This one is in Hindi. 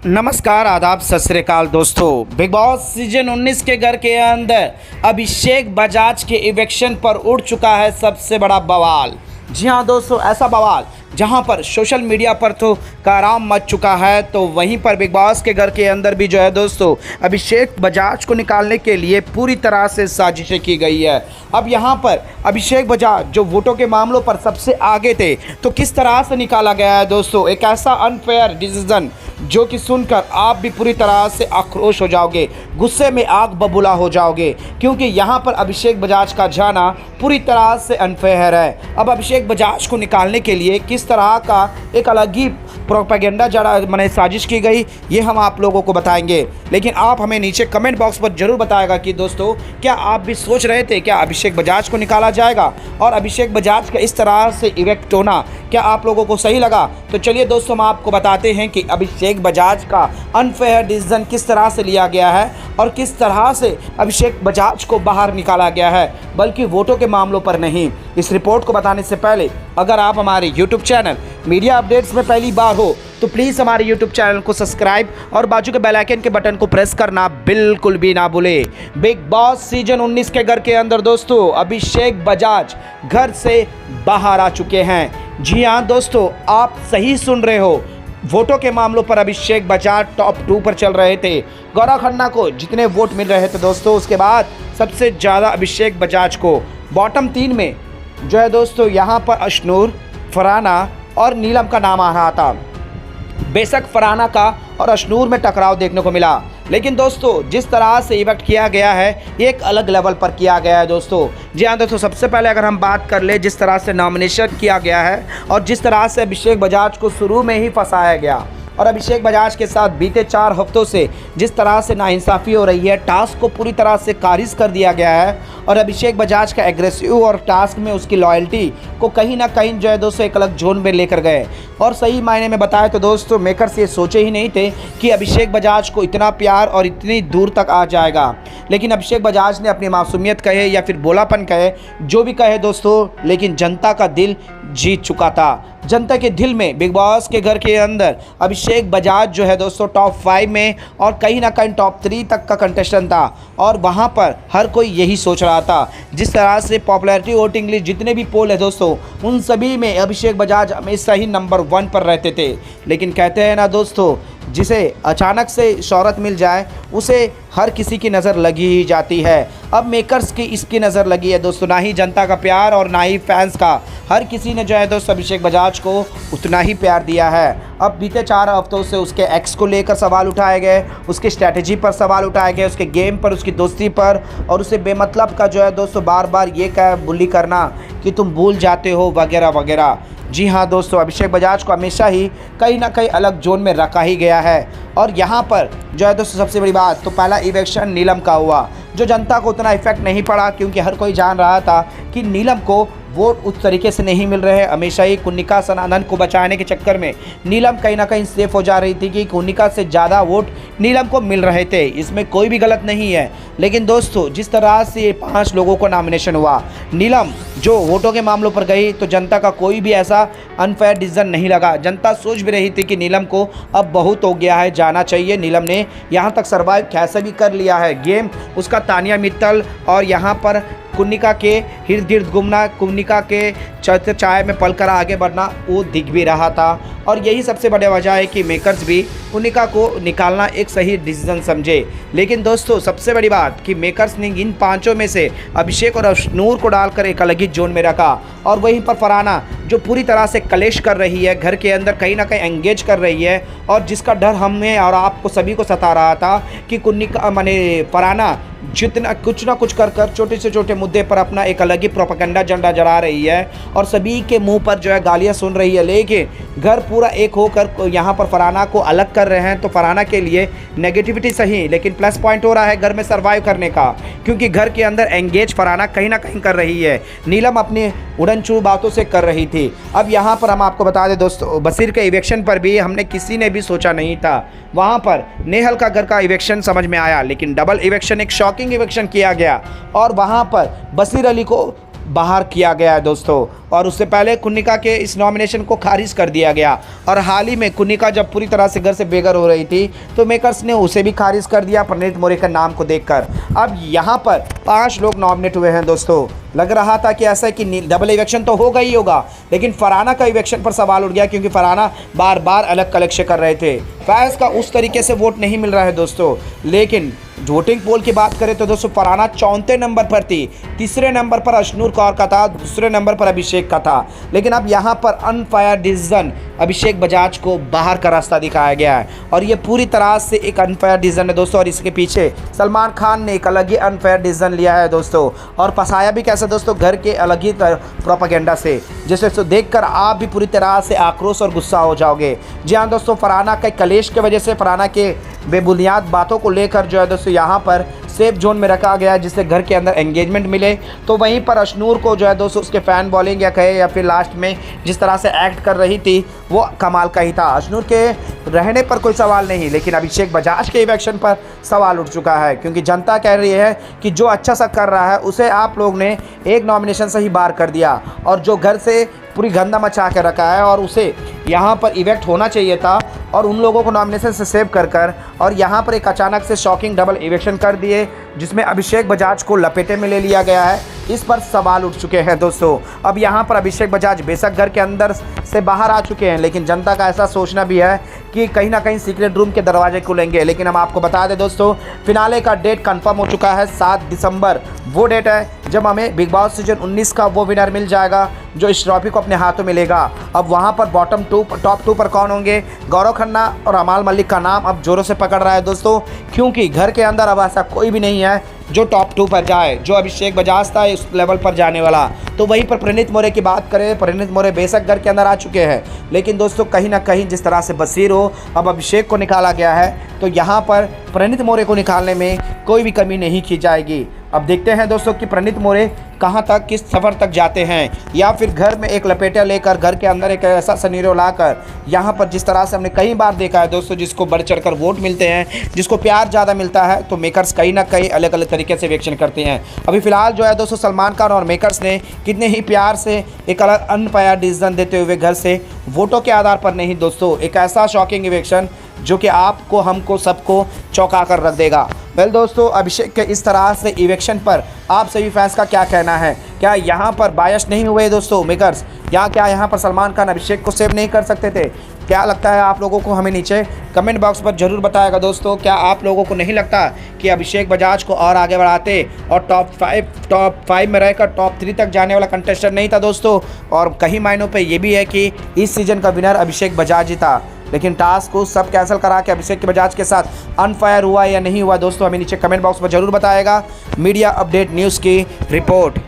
नमस्कार, आदाब, सत श्री अकाल दोस्तों। बिग बॉस सीजन 19 के घर के अंदर अभिषेक बजाज के इवेक्शन पर उड़ चुका है सबसे बड़ा बवाल। जी हाँ दोस्तों, ऐसा बवाल जहां पर सोशल मीडिया पर तो कारआम मच चुका है, तो वहीं पर बिग बॉस के घर के अंदर भी जो है दोस्तों अभिषेक बजाज को निकालने के लिए पूरी तरह से साजिशें की गई है। अब यहां पर अभिषेक बजाज जो वोटों के मामलों पर सबसे आगे थे, तो किस तरह से निकाला गया है दोस्तों, एक ऐसा अनफेयर डिसीजन जो कि सुनकर आप भी पूरी तरह से आक्रोश हो जाओगे, गुस्से में आग बबूला हो जाओगे, क्योंकि यहाँ पर अभिषेक बजाज का जाना पूरी तरह से अनफेयर है। अब अभिषेक बजाज को निकालने के लिए किस तरह का एक अलग ही प्रोपेगेंडा जरा मैंने साजिश की गई, ये हम आप लोगों को बताएंगे। लेकिन आप हमें नीचे कमेंट बॉक्स पर जरूर बताएगा कि दोस्तों क्या आप भी सोच रहे थे क्या अभिषेक बजाज को निकाला जाएगा, और अभिषेक बजाज का इस तरह से इवेक्ट होना क्या आप लोगों को सही लगा। तो चलिए दोस्तों, हम आपको बताते हैं कि अभिषेक बजाज का अनफेयर डिसीजन किस तरह से लिया गया है और किस तरह से अभिषेक बजाज को बाहर निकाला गया है, बल्कि वोटों के मामलों पर नहीं। इस रिपोर्ट को बताने से पहले अगर आप हमारे यूट्यूब चैनल मीडिया अपडेट्स में पहली बार हो तो प्लीज़ हमारे यूट्यूब चैनल को सब्सक्राइब और बाजू के बेल आइकन के बटन को प्रेस करना बिल्कुल भी ना भूले। बिग बॉस सीजन 19 के घर के अंदर दोस्तों अभिषेक बजाज घर से बाहर आ चुके हैं। जी हाँ दोस्तों, आप सही सुन रहे हो, वोटों के मामलों पर अभिषेक बजाज टॉप 2 पर चल रहे थे। गौरव खन्ना को जितने वोट मिल रहे थे दोस्तों, उसके बाद सबसे ज़्यादा अभिषेक बजाज को। बॉटम 3 में जो है दोस्तों यहाँ पर अशनूर, फरहाना और नीलम का नाम आ रहा था। बेशक फरहाना का और अशनूर में टकराव देखने को मिला, लेकिन दोस्तों जिस तरह से इवेक्ट किया गया है ये एक अलग लेवल पर किया गया है दोस्तों। जी हाँ दोस्तों, सबसे पहले अगर हम बात कर ले जिस तरह से नॉमिनेशन किया गया है और जिस तरह से अभिषेक बजाज को शुरू में ही फंसाया गया, और अभिषेक बजाज के साथ बीते 4 हफ्तों से जिस तरह से नाइंसाफ़ी हो रही है, टास्क को पूरी तरह से खारिज कर दिया गया है, और अभिषेक बजाज का एग्रेसिव और टास्क में उसकी लॉयल्टी को कहीं ना कहीं जो है दोस्तों एक अलग जोन में लेकर गए। और सही मायने में बताया तो दोस्तों मेकर्स ये सोचे ही नहीं थे कि अभिषेक बजाज को इतना प्यार और इतनी दूर तक आ जाएगा। लेकिन अभिषेक बजाज ने अपनी मासूमियत कहे या फिर बोलापन कहे, जो भी कहे दोस्तों, लेकिन जनता का दिल जीत चुका था। जनता के दिल में बिग बॉस के घर के अंदर अभिषेक बजाज जो है दोस्तों टॉप 5 में और कहीं ना कहीं टॉप 3 तक का कंटेस्टेंट था, और वहाँ पर हर कोई यही सोच रहा था। जिस तरह से पॉपुलैरिटी वोटिंग लिस्ट जितने भी पोल है दोस्तों, उन सभी में अभिषेक बजाज हमेशा ही नंबर 1 पर रहते थे। लेकिन कहते हैं ना दोस्तों, जिसे अचानक से शोहरत मिल जाए उसे हर किसी की नज़र लगी ही जाती है। अब मेकर्स की इसकी नज़र लगी है दोस्तों, ना ही जनता का प्यार और ना ही फैंस का। हर किसी ने जो है दोस्तों अभिषेक बजाज को उतना ही प्यार दिया है। अब बीते 4 हफ्तों से उसके एक्स को लेकर सवाल उठाए गए, उसकी स्ट्रैटेजी पर सवाल उठाए गए, उसके गेम पर, उसकी दोस्ती पर, और उसे बेमतलब का जो है दोस्तों बार बार ये कह बुली करना कि तुम भूल जाते हो वगैरह वगैरह। जी हाँ दोस्तों, अभिषेक बजाज को हमेशा ही कहीं ना कहीं अलग जोन में रखा ही गया है। और यहाँ पर जो है दोस्तों सबसे बड़ी बात तो पहला इवेक्शन नीलम का हुआ, जो जनता को उतना इफेक्ट नहीं पड़ा, क्योंकि हर कोई जान रहा था कि नीलम को वोट उस तरीके से नहीं मिल रहे हैं। हमेशा ही कुन्निका सनातन को बचाने के चक्कर में नीलम कहीं ना कहीं सेफ हो जा रही थी कि कुन्निका से ज़्यादा वोट नीलम को मिल रहे थे, इसमें कोई भी गलत नहीं है। लेकिन दोस्तों जिस तरह से 5 लोगों को नॉमिनेशन हुआ, नीलम जो वोटों के मामलों पर गई, तो जनता का कोई भी ऐसा अनफेयर डिसीजन नहीं लगा। जनता सोच भी रही थी कि नीलम को अब बहुत हो गया है, जाना चाहिए। नीलम ने यहाँ तक सर्वाइव कैसे भी कर लिया है गेम, उसका तानिया मित्तल और यहाँ पर कुन्निका के इर्द गिर्द घूमना, कुन्निका के चलते चाय में पलकर आगे बढ़ना, वो दिख भी रहा था। और यही सबसे बड़ी वजह है कि मेकर्स भी कुन्निका को निकालना एक सही डिसीजन समझे। लेकिन दोस्तों सबसे बड़ी बात कि मेकर्स ने इन 5 में से अभिषेक और अशनूर को डालकर एक अलग ही जोन में रखा, और वहीं पर फरहाना जो पूरी तरह से कलेश कर रही है, घर के अंदर कहीं ना कहीं एंगेज कर रही है, और जिसका डर हमें और आपको सभी को सता रहा था कि कुन्निका माने फरहाना जितना कुछ ना कुछ कर छोटे से छोटे मुद्दे पर अपना एक अलग ही प्रोपेगेंडा झंडा जला रही है, और सभी के मुंह पर जो है गालियां सुन रही है। लेकिन घर पूरा एक होकर यहाँ पर फरहाना को अलग कर रहे हैं, तो फरहाना के लिए नेगेटिविटी सही, लेकिन प्लस पॉइंट हो रहा है घर में सर्वाइव करने का, क्योंकि घर के अंदर एंगेज फरहाना कहीं ना कहीं कर रही है। नीलम अपनी उड़नछू बातों से कर रही थी। अब यहाँ पर हम आपको बता दें दोस्तों, बसीर के इवेक्शन पर भी हमने किसी ने भी सोचा नहीं था। वहाँ पर नेहल का घर का इवेक्शन समझ में आया, लेकिन डबल इवेक्शन एक शॉकिंग इवेक्शन किया गया, और वहाँ पर बसीर अली को बाहर किया गया है दोस्तों। और उससे पहले कुन्निका के इस नॉमिनेशन को खारिज कर दिया गया। और हाल ही में कुन्निका जब पूरी तरह से घर से बेघर हो रही थी तो मेकर्स ने उसे भी खारिज कर दिया प्रणीत मोरे के नाम को देखकर। अब यहाँ पर 5 लोग नॉमिनेट हुए हैं दोस्तों। लग रहा था कि ऐसा है कि डबल इवेक्शन तो होगा ही होगा, लेकिन फरहाना का इवेक्शन पर सवाल उठ गया क्योंकि फरहाना बार बार अलग कलेक्शन कर रहे थे। फैज़ का उस तरीके से वोट नहीं मिल रहा है दोस्तों। लेकिन वोटिंग पोल की बात करें तो दोस्तों फरहाना 34 नंबर पर थी, तीसरे नंबर पर अशनूर कौर का था, दूसरे नंबर पर अभिषेक का था। लेकिन अब यहाँ पर अनफेयर डिसीजन अभिषेक बजाज को बाहर का रास्ता दिखाया गया है और ये पूरी तरह से एक अनफेयर डिसीजन है दोस्तों। और इसके पीछे सलमान खान ने एक अलग ही अनफेयर डिसीजन लिया है दोस्तों, और फंसाया भी कैसे दोस्तों, घर के अलग ही प्रोपेगेंडा से, जिसे तो देखकर आप भी पूरी तरह से आक्रोश और गुस्सा हो जाओगे। जी हाँ दोस्तों, फरहाना के कलेश की वजह से, फरहाना के बेबुनियाद बातों को लेकर जो है दोस्तों यहाँ पर सेफ जोन में रखा गया है जिससे घर के अंदर एंगेजमेंट मिले। तो वहीं पर अशनूर को जो है दोस्तों उसके फ़ैन बॉलिंग या कहे या फिर लास्ट में जिस तरह से एक्ट कर रही थी वो कमाल का ही था। अशनूर के रहने पर कोई सवाल नहीं, लेकिन अभिषेक बजाज के इवेक्शन पर सवाल उठ चुका है क्योंकि जनता कह रही है कि जो अच्छा सा कर रहा है उसे आप लोग ने एक नॉमिनेशन से ही बाहर कर दिया और जो घर से पूरी गंदा मचा के रखा है और उसे यहाँ पर इवेक्ट होना चाहिए था और उन लोगों को नॉमिनेशन से सेव कर और यहाँ पर एक अचानक से शॉकिंग डबल इवेक्शन कर दिए जिसमें अभिषेक बजाज को लपेटे में ले लिया गया है। इस पर सवाल उठ चुके हैं दोस्तों। अब यहाँ पर अभिषेक बजाज बेशक घर के अंदर से बाहर आ चुके हैं, लेकिन जनता का ऐसा सोचना भी है कि कहीं ना कहीं सीक्रेट रूम के दरवाजे खुलेंगे। लेकिन हम आपको बता दें दोस्तों, फिनाले का डेट कंफर्म हो चुका है, 7 दिसंबर वो डेट है जब हमें बिग बॉस सीजन 19 का वो विनर मिल जाएगा जो इस ट्रॉफी को अपने हाथों में लेगा। अब वहाँ पर टॉप 2 पर कौन होंगे? गौरव खन्ना और अमाल मलिक का नाम अब जोरों से पकड़ रहा है दोस्तों, क्योंकि घर के अंदर अब ऐसा कोई भी नहीं है जो टॉप 2 पर जाए। जो अभिषेक बजाज था इस लेवल पर जाने वाला। तो वहीं पर प्रणीत मोरे की बात करें, प्रणीत मोरे बेशक घर के अंदर आ चुके हैं, लेकिन दोस्तों कहीं ना कहीं जिस तरह से बसीर हो अब अभिषेक को निकाला गया है तो यहाँ पर प्रणीत मोरे को निकालने में कोई भी कमी नहीं की जाएगी। अब देखते हैं दोस्तों कि प्रणीत मोरे कहां तक, किस सफ़र तक जाते हैं, या फिर घर में एक लपेटा लेकर घर के अंदर एक ऐसा सिनेरियो लाकर यहां पर जिस तरह से हमने कई बार देखा है दोस्तों, जिसको बढ़ चढ़कर वोट मिलते हैं, जिसको प्यार ज़्यादा मिलता है, तो मेकर्स कहीं ना कहीं अलग अलग तरीके से रिएक्शन करते हैं। अभी फिलहाल जो है दोस्तों सलमान खान और मेकर्स ने कितने ही प्यार से एक अलग अनफेयर डिसीजन देते हुए घर से वोटों के आधार पर नहीं दोस्तों, एक ऐसा शॉकिंग इवेक्शन जो कि आपको, हमको, सबको चौंका कर रख देगा। वेल दोस्तों, अभिषेक के इस तरह से इवेक्शन पर आप सभी फैंस का क्या कहना है? क्या यहाँ पर बायस नहीं हुए दोस्तों मेकर्स? या क्या यहाँ पर सलमान खान अभिषेक को सेव नहीं कर सकते थे? क्या लगता है आप लोगों को? हमें नीचे कमेंट बॉक्स पर ज़रूर बताएगा दोस्तों। क्या आप लोगों को नहीं लगता कि अभिषेक बजाज को और आगे बढ़ाते और टॉप 5 में रहकर टॉप 3 तक जाने वाला कंटेस्टेंट नहीं था दोस्तों? और कहीं मायनों पे ये भी है कि इस सीज़न का विनर अभिषेक बजाज ही था, लेकिन टास्क को सब कैंसिल करा के अभिषेक के बजाज के साथ अनफेयर हुआ या नहीं हुआ दोस्तों, हमें नीचे कमेंट बॉक्स पर जरूर बताएगा। मीडिया अपडेट न्यूज़ की रिपोर्ट।